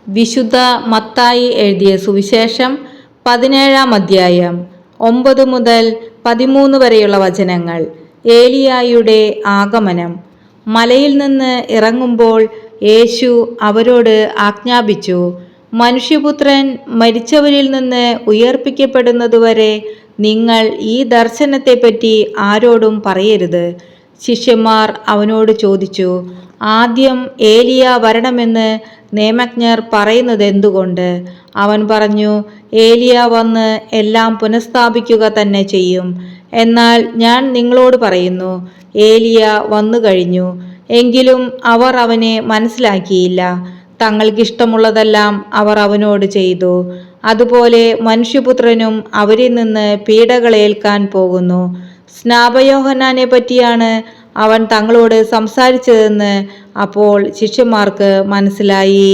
വിശുദ്ധ മത്തായി എഴുതിയ സുവിശേഷം 17-ാം അധ്യായം 9 മുതൽ 13 വരെയുള്ള വചനങ്ങൾ. ഏലിയായുടെ ആഗമനം. മലയിൽ നിന്ന് ഇറങ്ങുമ്പോൾ യേശു അവരോട് ആജ്ഞാപിച്ചു, മനുഷ്യപുത്രൻ മരിച്ചവരിൽ നിന്ന് ഉയർപ്പിക്കപ്പെടുന്നതുവരെ നിങ്ങൾ ഈ ദർശനത്തെപ്പറ്റി ആരോടും പറയരുത്. ശിഷ്യന്മാർ അവനോട് ചോദിച്ചു, ആദ്യം ഏലിയ വരണമെന്ന് നിയമജ്ഞർ പറയുന്നത് എന്തുകൊണ്ട്? അവൻ പറഞ്ഞു, ഏലിയ വന്ന് എല്ലാം പുനഃസ്ഥാപിക്കുക തന്നെ ചെയ്യും. എന്നാൽ ഞാൻ നിങ്ങളോട് പറയുന്നു, ഏലിയ വന്നു കഴിഞ്ഞു, എങ്കിലും അവർ അവനെ മനസ്സിലാക്കിയില്ല. തങ്ങൾക്കിഷ്ടമുള്ളതെല്ലാം അവർ അവനോട് ചെയ്തു. അതുപോലെ മനുഷ്യപുത്രനും അവരിൽ നിന്ന് പീഡകളേൽക്കാൻ പോകുന്നു. സ്നാപയോഹന്നാനെ പറ്റിയാണ് അവൻ തങ്ങളോട് സംസാരിച്ചതെന്ന് അപ്പോൾ ശിഷ്യന്മാർക്ക് മനസ്സിലായി.